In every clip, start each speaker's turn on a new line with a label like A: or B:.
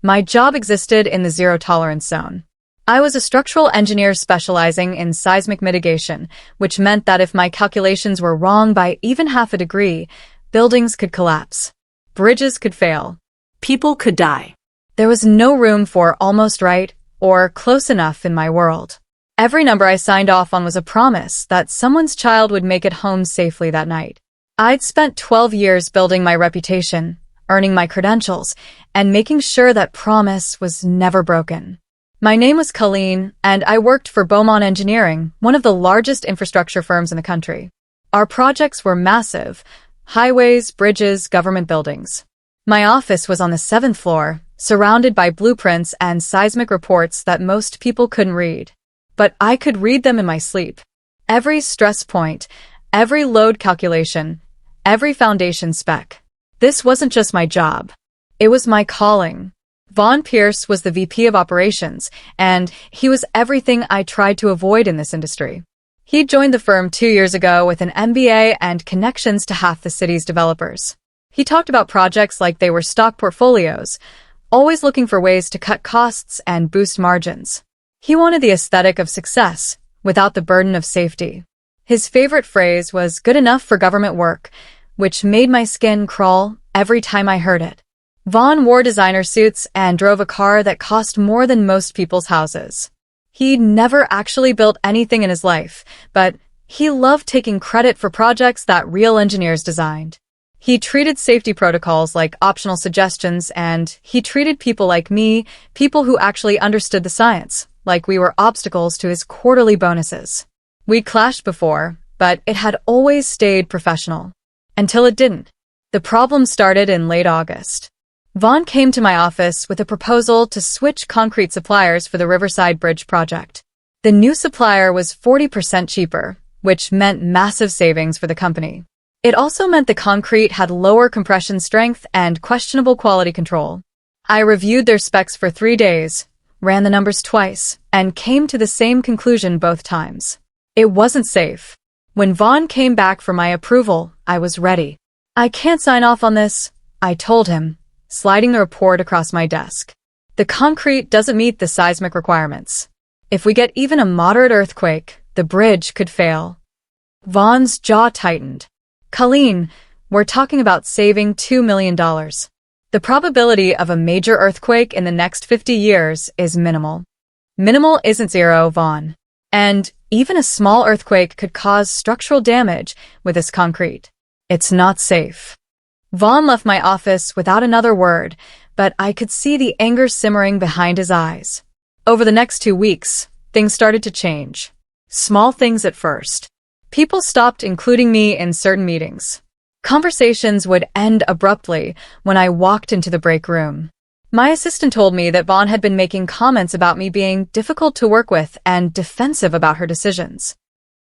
A: My job existed in the zero-tolerance zone. I was a structural engineer specializing in seismic mitigation, which meant that if my calculations were wrong by even half a degree, buildings could collapse. Bridges could fail.
B: People could die.
A: There was no room for almost right or close enough in my world. Every number I signed off on was a promise that someone's child would make it home safely that night. I'd spent 12 years building my reputation, earning my credentials, and making sure that promise was never broken. My name was Colleen, and I worked for Beaumont Engineering, one of the largest infrastructure firms in the country. Our projects were massive: highways, bridges, government buildings. My office was on the 7th floor, surrounded by blueprints and seismic reports that most people couldn't read. But I could read them in my sleep. Every stress point, every load calculation, every foundation spec. This wasn't just my job. It was my calling. Vaughn Pierce was the VP of Operations, and he was everything I tried to avoid in this industry. He joined the firm 2 years ago with an MBA and connections to half the city's developers. He talked about projects like they were stock portfolios, always looking for ways to cut costs and boost margins. He wanted the aesthetic of success, without the burden of safety. His favorite phrase was "good enough for government work," which made my skin crawl every time I heard it. Vaughn wore designer suits and drove a car that cost more than most people's houses. He never actually built anything in his life, but he loved taking credit for projects that real engineers designed. He treated safety protocols like optional suggestions, and he treated people like me, people who actually understood the science, like we were obstacles to his quarterly bonuses. We clashed before, but it had always stayed professional. Until it didn't. The problem started in late August. Vaughn came to my office with a proposal to switch concrete suppliers for the Riverside Bridge project. The new supplier was 40% cheaper, which meant massive savings for the company. It also meant the concrete had lower compression strength and questionable quality control. I reviewed their specs for 3 days, ran the numbers twice, and came to the same conclusion both times. It wasn't safe. When Vaughn came back for my approval, I was ready. "I can't sign off on this," I told him, sliding the report across my desk. "The concrete doesn't meet the seismic requirements. If we get even a moderate earthquake, the bridge could fail." Vaughn's jaw tightened. "Colleen, we're talking about saving $2 million. The probability of a major earthquake in the next 50 years is minimal." "Minimal isn't zero, Vaughn. And even a small earthquake could cause structural damage with this concrete. It's not safe." Vaughn left my office without another word, but I could see the anger simmering behind his eyes. Over the next 2 weeks, things started to change. Small things at first. People stopped including me in certain meetings. Conversations would end abruptly when I walked into the break room. My assistant told me that Vaughn had been making comments about me being difficult to work with and defensive about her decisions.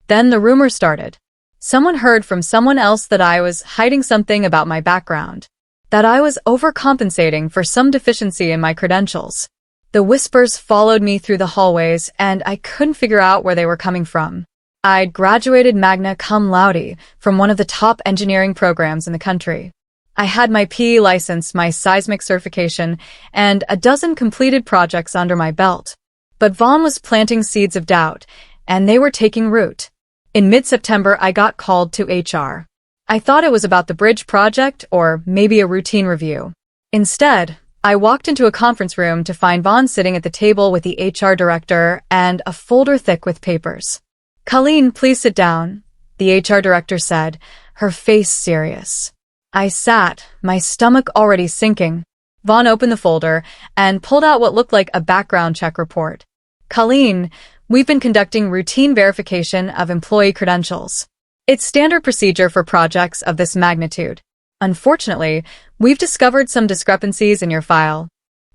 A: Then the rumor started. Someone heard from someone else that I was hiding something about my background, that I was overcompensating for some deficiency in my credentials. The whispers followed me through the hallways, and I couldn't figure out where they were coming from. I'd graduated magna cum laude from one of the top engineering programs in the country. I had my PE license, my seismic certification, and a dozen completed projects under my belt. But Vaughn was planting seeds of doubt, and they were taking root. In mid-September, I got called to HR. I thought it was about the bridge project or maybe a routine review. Instead, I walked into a conference room to find Vaughn sitting at the table with the HR director and a folder thick with papers. "Colleen, please sit down," the HR director said, her face serious. I sat, my stomach already sinking. Vaughn opened the folder and pulled out what looked like a background check report. "Colleen, we've been conducting routine verification of employee credentials. It's standard procedure for projects of this magnitude. Unfortunately, we've discovered some discrepancies in your file."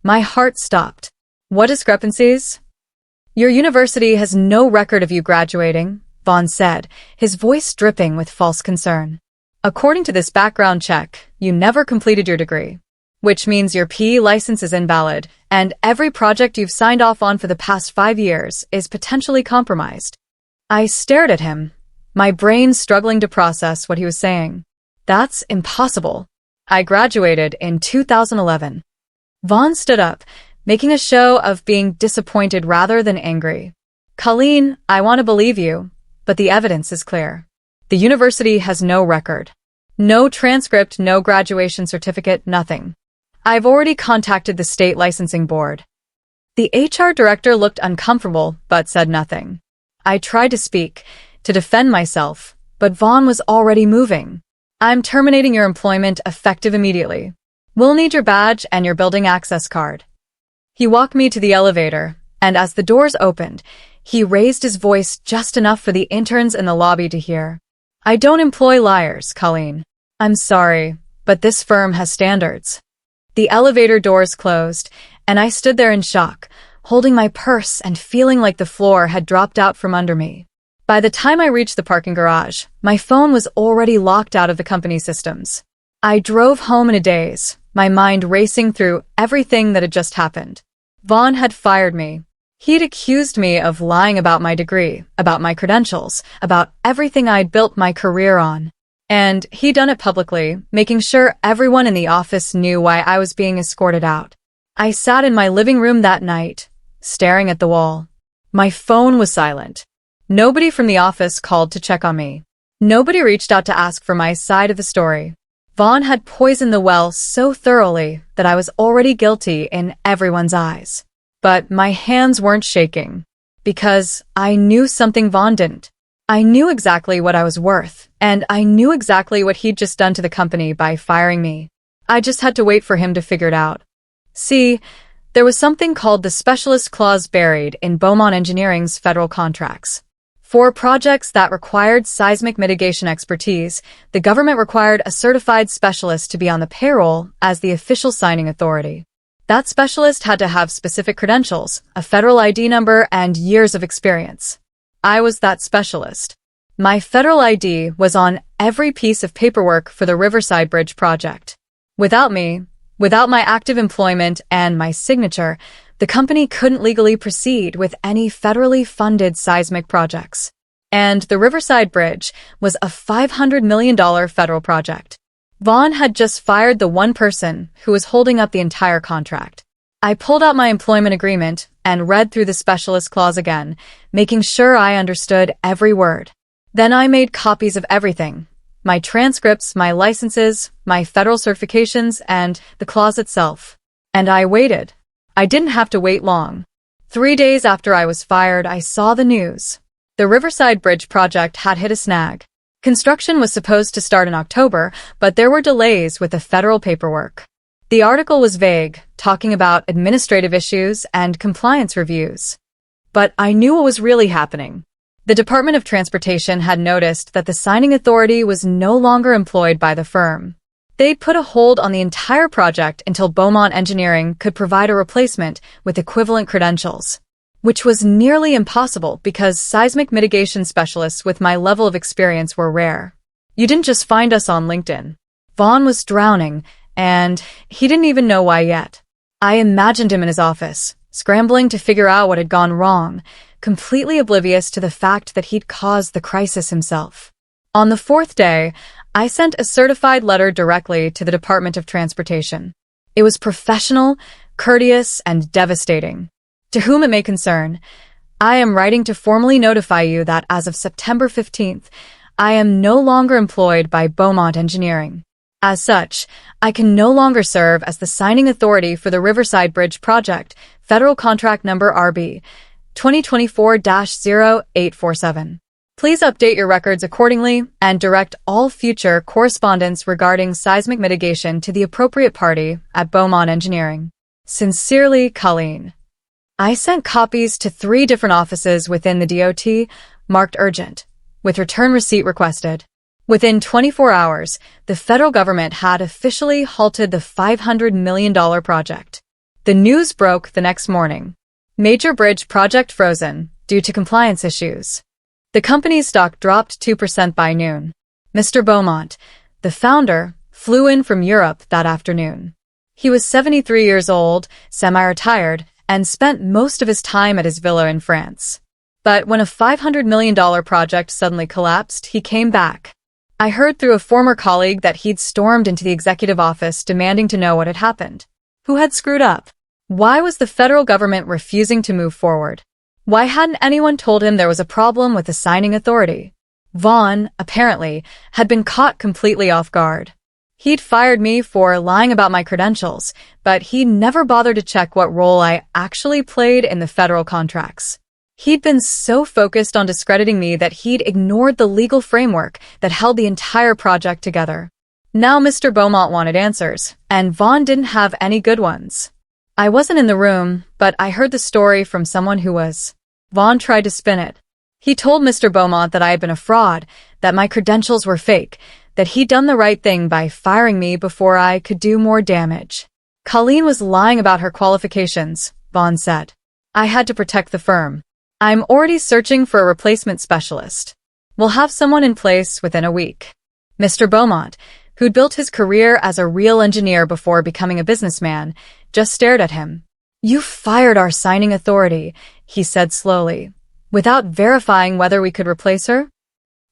A: My heart stopped. "What discrepancies?" "Your university has no record of you graduating," Vaughn said, his voice dripping with false concern. "According to this background check, you never completed your degree, which means your PE license is invalid, and every project you've signed off on for the past 5 years is potentially compromised." I stared at him, my brain struggling to process what he was saying. "That's impossible. I graduated in 2011. Vaughn stood up, making a show of being disappointed rather than angry. Colleen, I want to believe you, but the evidence is clear. The university has no record. No transcript, no graduation certificate, nothing. I've already contacted the state licensing board. The HR director looked uncomfortable, but said nothing. I tried to speak, to defend myself, but Vaughn was already moving. I'm terminating your employment effective immediately. We'll need your badge and your building access card. He walked me to the elevator, and as the doors opened, he raised his voice just enough for the interns in the lobby to hear. I don't employ liars, Colleen. I'm sorry, but this firm has standards. The elevator doors closed, and I stood there in shock, holding my purse and feeling like the floor had dropped out from under me. By the time I reached the parking garage, my phone was already locked out of the company systems. I drove home in a daze, my mind racing through everything that had just happened. Vaughn had fired me. He'd accused me of lying about my degree, about my credentials, about everything I'd built my career on. And he'd done it publicly, making sure everyone in the office knew why I was being escorted out. I sat in my living room that night, staring at the wall. My phone was silent. Nobody from the office called to check on me. Nobody reached out to ask for my side of the story. Vaughn had poisoned the well so thoroughly that I was already guilty in everyone's eyes. But my hands weren't shaking, because I knew something Vaughn didn't. I knew exactly what I was worth, and I knew exactly what he'd just done to the company by firing me. I just had to wait for him to figure it out. See, there was something called the specialist clause buried in Beaumont Engineering's federal contracts. For projects that required seismic mitigation expertise, the government required a certified specialist to be on the payroll as the official signing authority. That specialist had to have specific credentials, a federal ID number, and years of experience. I was that specialist. My federal ID was on every piece of paperwork for the Riverside Bridge project. Without me, without my active employment and my signature, the company couldn't legally proceed with any federally funded seismic projects. And the Riverside Bridge was a $500 million federal project. Vaughn had just fired the one person who was holding up the entire contract. I pulled out my employment agreement and read through the specialist clause again, making sure I understood every word. Then I made copies of everything: my transcripts, my licenses, my federal certifications, and the clause itself. And I waited. I didn't have to wait long. 3 days after I was fired, I saw the news. The Riverside Bridge project had hit a snag. Construction was supposed to start in October, but there were delays with the federal paperwork. The article was vague, talking about administrative issues and compliance reviews. But I knew what was really happening. The Department of Transportation had noticed that the signing authority was no longer employed by the firm. They'd put a hold on the entire project until Beaumont Engineering could provide a replacement with equivalent credentials, which was nearly impossible because seismic mitigation specialists with my level of experience were rare. You didn't just find us on LinkedIn. Vaughn was drowning, and he didn't even know why yet. I imagined him in his office, scrambling to figure out what had gone wrong, completely oblivious to the fact that he'd caused the crisis himself. On the 4th day, I sent a certified letter directly to the Department of Transportation. It was professional, courteous, and devastating. To whom it may concern, I am writing to formally notify you that as of September 15th, I am no longer employed by Beaumont Engineering. As such, I can no longer serve as the signing authority for the Riverside Bridge project, federal contract number RB 2024-0847. Please update your records accordingly and direct all future correspondence regarding seismic mitigation to the appropriate party at Beaumont Engineering. Sincerely, Colleen. I sent copies to 3 different offices within the DOT, marked urgent, with return receipt requested. Within 24 hours, the federal government had officially halted the $500 million project. The news broke the next morning. Major bridge project frozen due to compliance issues. The company's stock dropped 2% by noon. Mr. Beaumont, the founder, flew in from Europe that afternoon. He was 73 years old, semi-retired, and spent most of his time at his villa in France. But when a $500 million project suddenly collapsed, he came back. I heard through a former colleague that he'd stormed into the executive office demanding to know what had happened. Who had screwed up? Why was the federal government refusing to move forward? Why hadn't anyone told him there was a problem with the signing authority? Vaughn, apparently, had been caught completely off guard. He'd fired me for lying about my credentials, but he never bothered to check what role I actually played in the federal contracts. He'd been so focused on discrediting me that he'd ignored the legal framework that held the entire project together. Now Mr. Beaumont wanted answers, and Vaughn didn't have any good ones. I wasn't in the room, but I heard the story from someone who was. Vaughn tried to spin it. He told Mr. Beaumont that I had been a fraud, that my credentials were fake, that he'd done the right thing by firing me before I could do more damage. Colleen was lying about her qualifications, Vaughn said. I had to protect the firm. I'm already searching for a replacement specialist. We'll have someone in place within a week. Mr. Beaumont, who'd built his career as a real engineer before becoming a businessman, just stared at him. You fired our signing authority, he said slowly, without verifying whether we could replace her?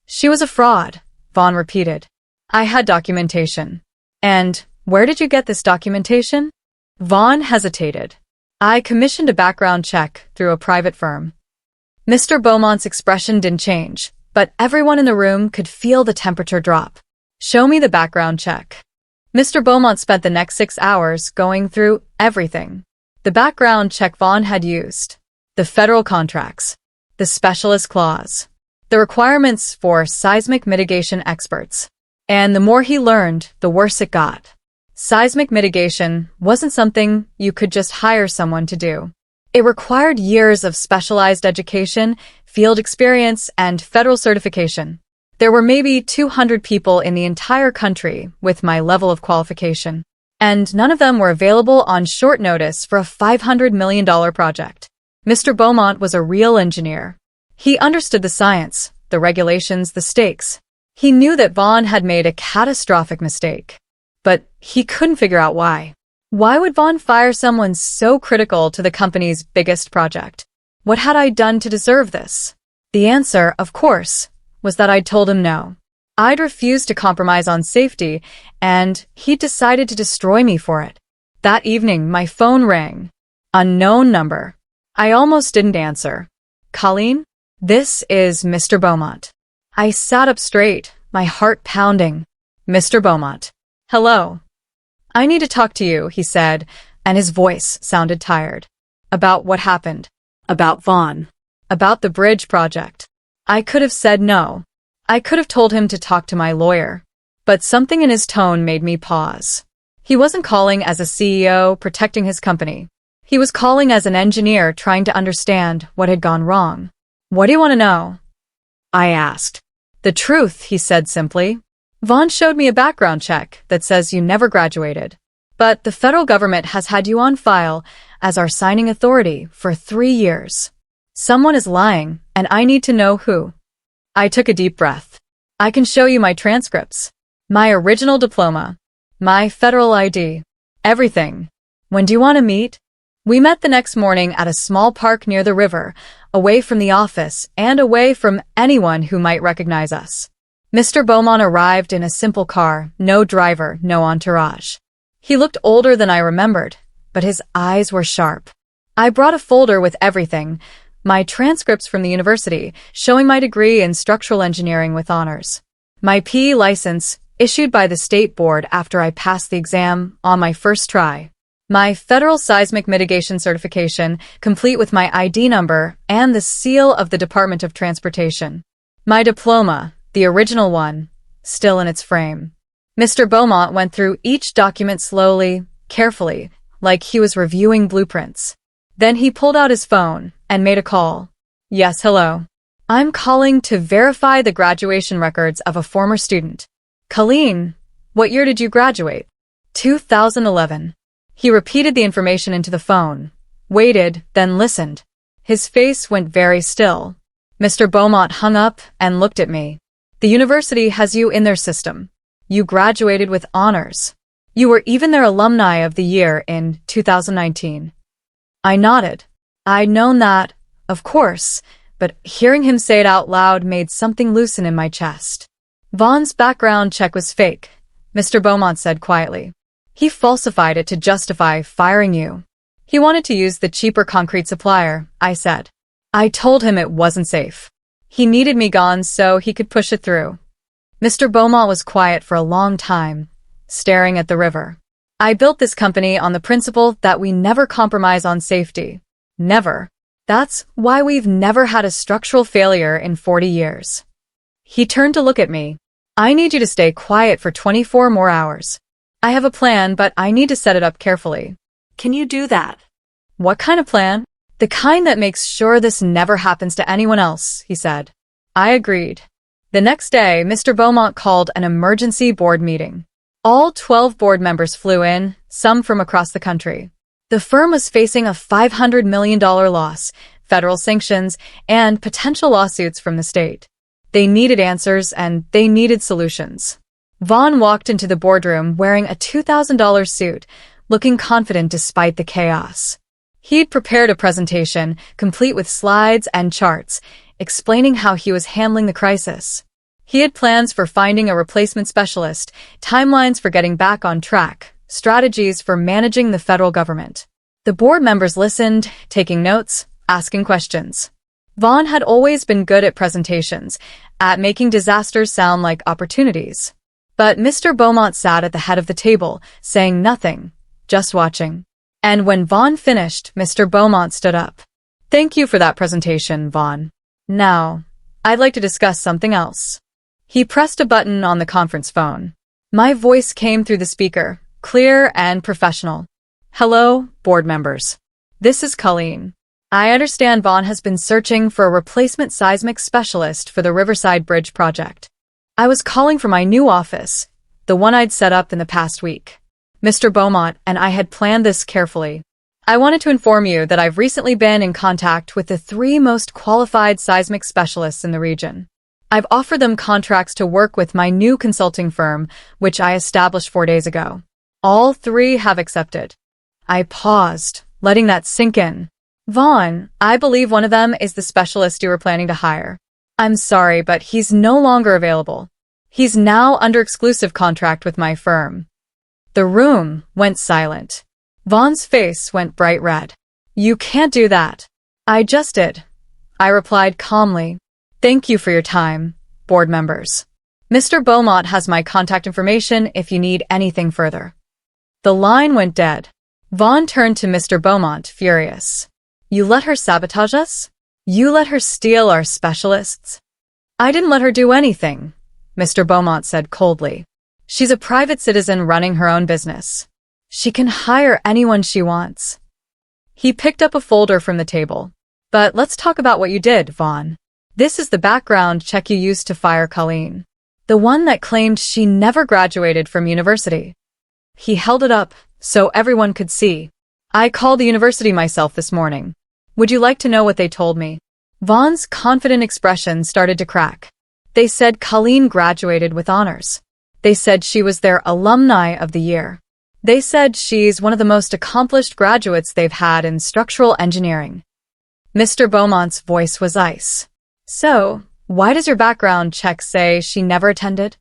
A: She was a fraud, Vaughn repeated. I had documentation. And where did you get this documentation? Vaughn hesitated. I commissioned a background check through a private firm. Mr. Beaumont's expression didn't change, but everyone in the room could feel the temperature drop. Show me the background check. Mr. Beaumont spent the next 6 hours going through everything. The background check Vaughn had used. The federal contracts. The specialist clause. The requirements for seismic mitigation experts. And the more he learned, the worse it got. Seismic mitigation wasn't something you could just hire someone to do. It required years of specialized education, field experience, and federal certification. There were maybe 200 people in the entire country with my level of qualification, and none of them were available on short notice for a $500 million project. Mr. Beaumont was a real engineer. He understood the science, the regulations, the stakes. He knew that Vaughn had made a catastrophic mistake, but he couldn't figure out why. Why would Vaughn fire someone so critical to the company's biggest project? What had I done to deserve this? The answer, of course, was that I'd told him no. I'd refused to compromise on safety, and he'd decided to destroy me for it. That evening, my phone rang. Unknown number. I almost didn't answer. Colleen? This is Mr. Beaumont. I sat up straight, my heart pounding. Mr. Beaumont. Hello. I need to talk to you, he said, and his voice sounded tired. About what happened. About Vaughn. About the bridge project. I could have said no. I could have told him to talk to my lawyer. But something in his tone made me pause. He wasn't calling as a CEO protecting his company. He was calling as an engineer trying to understand what had gone wrong. What do you want to know? I asked. The truth, he said simply. Vaughn showed me a background check that says you never graduated. But the federal government has had you on file as our signing authority for 3 years. Someone is lying, and I need to know who. I took a deep breath. I can show you my transcripts. My original diploma. My federal ID. Everything. When do you want to meet? We met the next morning at a small park near the river, away from the office and away from anyone who might recognize us. Mr. Beaumont arrived in a simple car, no driver, no entourage. He looked older than I remembered, but his eyes were sharp. I brought a folder with everything, my transcripts from the university, showing my degree in structural engineering with honors. My PE license, issued by the state board after I passed the exam on my first try. My federal seismic mitigation certification, complete with my ID number and the seal of the Department of Transportation. My diploma, the original one, still in its frame. Mr. Beaumont went through each document slowly, carefully, like he was reviewing blueprints. Then he pulled out his phone and made a call. Yes, hello. I'm calling to verify the graduation records of a former student. Colleen, what year did you graduate? 2011. He repeated the information into the phone, waited, then listened. His face went very still. Mr. Beaumont hung up and looked at me. The university has you in their system. You graduated with honors. You were even their alumni of the year in 2019. I nodded. I'd known that, of course, but hearing him say it out loud made something loosen in my chest. Vaughn's background check was fake, Mr. Beaumont said quietly. He falsified it to justify firing you. He wanted to use the cheaper concrete supplier, I said. I told him it wasn't safe. He needed me gone so he could push it through. Mr. Beaumont was quiet for a long time, staring at the river. I built this company on the principle that we never compromise on safety. Never. That's why we've never had a structural failure in 40 years. He turned to look at me. I need you to stay quiet for 24 more hours. I have a plan, but I need to set it up carefully.
B: Can you do that?
A: What kind of plan? The kind that makes sure this never happens to anyone else, he said. I agreed. The next day, Mr. Beaumont called an emergency board meeting. All 12 board members flew in, some from across the country. The firm was facing a $500 million loss, federal sanctions, and potential lawsuits from the state. They needed answers and they needed solutions. Vaughn walked into the boardroom wearing a $2,000 suit, looking confident despite the chaos. He'd prepared a presentation, complete with slides and charts, explaining how he was handling the crisis. He had plans for finding a replacement specialist, timelines for getting back on track, strategies for managing the federal government. The board members listened, taking notes, asking questions. Vaughn had always been good at presentations, at making disasters sound like opportunities. But Mr. Beaumont sat at the head of the table, saying nothing, just watching. And when Vaughn finished, Mr. Beaumont stood up. Thank you for that presentation, Vaughn. Now, I'd like to discuss something else. He pressed a button on the conference phone. My voice came through the speaker, clear and professional. Hello, board members. This is Colleen. I understand Vaughn has been searching for a replacement seismic specialist for the Riverside Bridge project. I was calling for my new office, the one I'd set up in the past week. Mr. Beaumont and I had planned this carefully. I wanted to inform you that I've recently been in contact with the 3 most qualified seismic specialists in the region. I've offered them contracts to work with my new consulting firm, which I established 4 days ago. All 3 have accepted. I paused, letting that sink in. Vaughn, I believe one of them is the specialist you were planning to hire. I'm sorry, but he's no longer available. He's now under exclusive contract with my firm. The room went silent. Vaughn's face went bright red. You can't do that. I just did. I replied calmly. Thank you for your time, board members. Mr. Beaumont has my contact information if you need anything further. The line went dead. Vaughn turned to Mr. Beaumont, furious. You let her sabotage us? You let her steal our specialists? I didn't let her do anything, Mr. Beaumont said coldly. She's a private citizen running her own business. She can hire anyone she wants. He picked up a folder from the table. But let's talk about what you did, Vaughn. This is the background check you used to fire Colleen. The one that claimed she never graduated from university. He held it up so everyone could see. I called the university myself this morning. Would you like to know what they told me? Vaughn's confident expression started to crack. They said Colleen graduated with honors. They said she was their alumni of the year. They said she's one of the most accomplished graduates they've had in structural engineering. Mr. Beaumont's voice was ice. So, why does your background check say she never attended?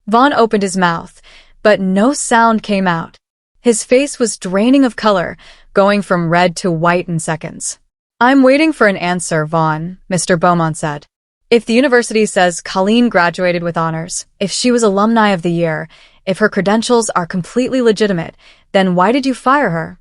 A: Vaughn opened his mouth, but no sound came out. His face was draining of color, going from red to white in seconds. I'm waiting for an answer, Vaughn, Mr. Beaumont said. If the university says Colleen graduated with honors, if she was alumni of the year, if her credentials are completely legitimate, then why did you fire her?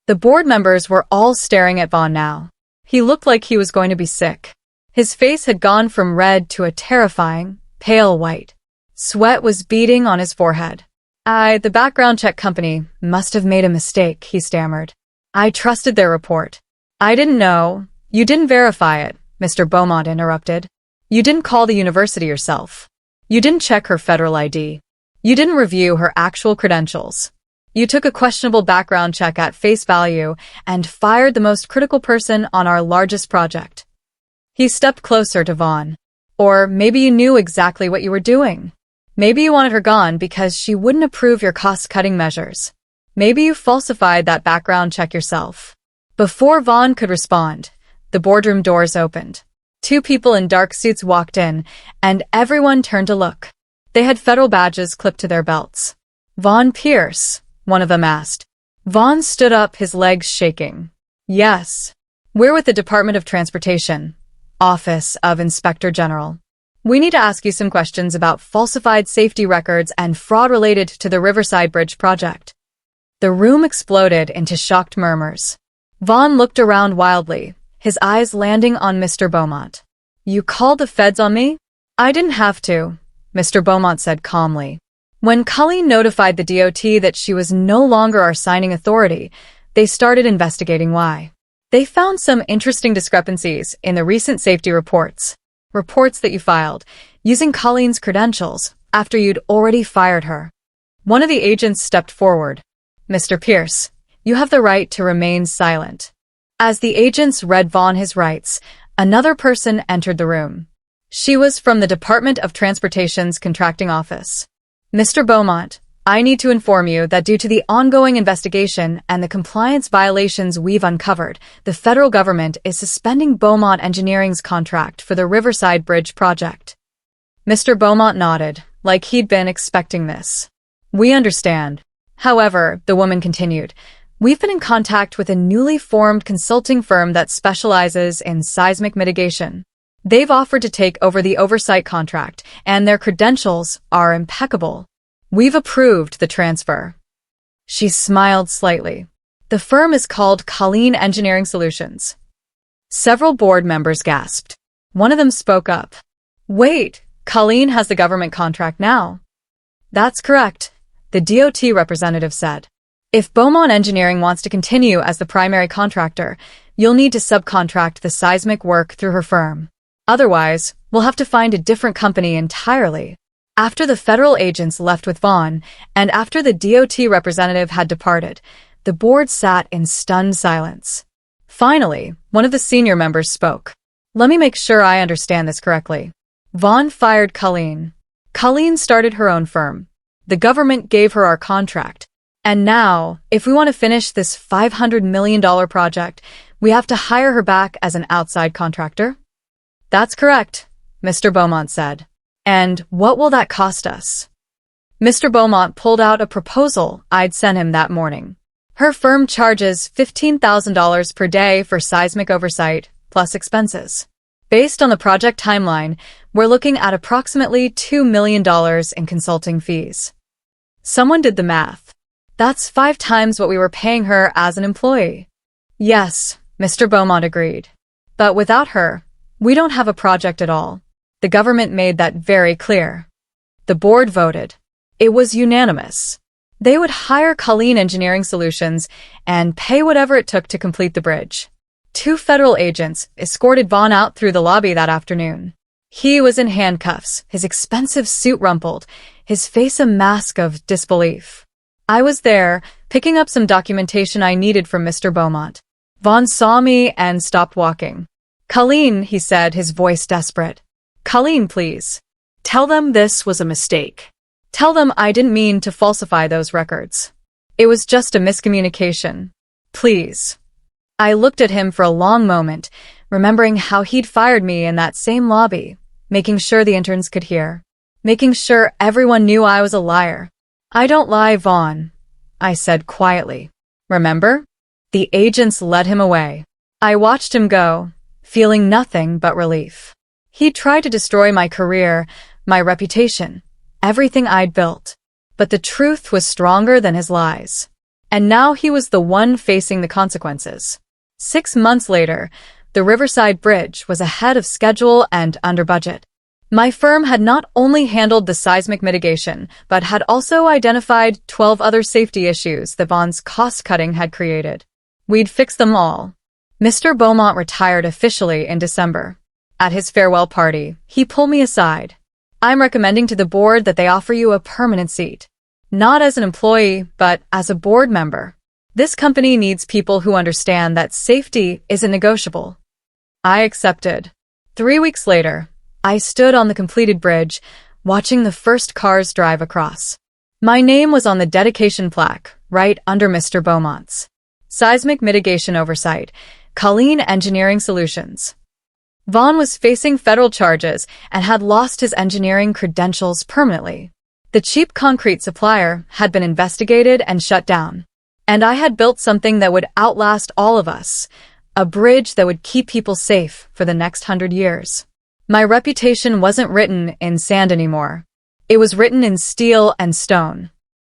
A: The board members were all staring at Vaughn now. He looked like he was going to be sick. His face had gone from red to a terrifying, pale white. Sweat was beading on his forehead. The background check company must have made a mistake, he stammered. I trusted their report. I didn't know. You didn't verify it, Mr. Beaumont interrupted. You didn't call the university yourself. You didn't check her federal ID. You didn't review her actual credentials. You took a questionable background check at face value and fired the most critical person on our largest project. He stepped closer to Vaughn. Or maybe you knew exactly what you were doing. Maybe you wanted her gone because she wouldn't approve your cost-cutting measures. Maybe you falsified that background check yourself. Before Vaughn could respond, the boardroom doors opened. 2 people in dark suits walked in, and everyone turned to look. They had federal badges clipped to their belts. Vaughn Pierce, one of them asked. Vaughn stood up, his legs shaking. Yes. We're with the Department of Transportation, Office of Inspector General. We need to ask you some questions about falsified safety records and fraud related to the Riverside Bridge project. The room exploded into shocked murmurs. Vaughn looked around wildly, his eyes landing on Mr. Beaumont. You called the feds on me? I didn't have to, Mr. Beaumont said calmly. When Colleen notified the DOT that she was no longer our signing authority, they started investigating why. They found some interesting discrepancies in the recent safety reports that you filed, using Colleen's credentials after you'd already fired her. One of the agents stepped forward. Mr. Pierce, you have the right to remain silent. As the agents read Vaughn his rights, another person entered the room. She was from the Department of Transportation's contracting office. Mr. Beaumont, I need to inform you that due to the ongoing investigation and the compliance violations we've uncovered, the federal government is suspending Beaumont Engineering's contract for the Riverside Bridge project. Mr. Beaumont nodded, like he'd been expecting this. We understand. However, the woman continued, we've been in contact with a newly formed consulting firm that specializes in seismic mitigation. They've offered to take over the oversight contract, and their credentials are impeccable. We've approved the transfer. She smiled slightly. The firm is called Colleen Engineering Solutions. Several board members gasped. One of them spoke up. Wait, Colleen has the government contract now. That's correct, the DOT representative said. If Beaumont Engineering wants to continue as the primary contractor, you'll need to subcontract the seismic work through her firm. Otherwise, we'll have to find a different company entirely. After the federal agents left with Vaughn, and after the DOT representative had departed, the board sat in stunned silence. Finally, one of the senior members spoke. Let me make sure I understand this correctly. Vaughn fired Colleen. Colleen started her own firm. The government gave her our contract. And now, if we want to finish this $500 million project, we have to hire her back as an outside contractor? That's correct, Mr. Beaumont said. And what will that cost us? Mr. Beaumont pulled out a proposal I'd sent him that morning. Her firm charges $15,000 per day for seismic oversight, plus expenses. Based on the project timeline, we're looking at approximately $2 million in consulting fees. Someone did the math. That's 5 times what we were paying her as an employee. Yes, Mr. Beaumont agreed. But without her, we don't have a project at all. The government made that very clear. The board voted. It was unanimous. They would hire Colleen Engineering Solutions and pay whatever it took to complete the bridge. 2 federal agents escorted Vaughn out through the lobby that afternoon. He was in handcuffs, his expensive suit rumpled, his face a mask of disbelief. I was there, picking up some documentation I needed from Mr. Beaumont. Vaughn saw me and stopped walking. Colleen, he said, his voice desperate. Colleen, please. Tell them this was a mistake. Tell them I didn't mean to falsify those records. It was just a miscommunication. Please. I looked at him for a long moment, remembering how he'd fired me in that same lobby, making sure the interns could hear, making sure everyone knew I was a liar. I don't lie, Vaughn, I said quietly. Remember? The agents led him away. I watched him go, feeling nothing but relief. He tried to destroy my career, my reputation, everything I'd built. But the truth was stronger than his lies. And now he was the one facing the consequences. 6 months later, the Riverside Bridge was ahead of schedule and under budget. My firm had not only handled the seismic mitigation, but had also identified 12 other safety issues that Vaughn's cost-cutting had created. We'd fixed them all. Mr. Beaumont retired officially in December. At his farewell party, he pulled me aside. I'm recommending to the board that they offer you a permanent seat. Not as an employee, but as a board member. This company needs people who understand that safety isn't negotiable. I accepted. 3 weeks later, I stood on the completed bridge, watching the first cars drive across. My name was on the dedication plaque, right under Mr. Beaumont's. Seismic Mitigation Oversight, Colleen Engineering Solutions. Vaughn was facing federal charges and had lost his engineering credentials permanently. The cheap concrete supplier had been investigated and shut down. And I had built something that would outlast all of us, a bridge that would keep people safe for the next 100 years. My reputation wasn't written in sand anymore. It was written in steel and stone.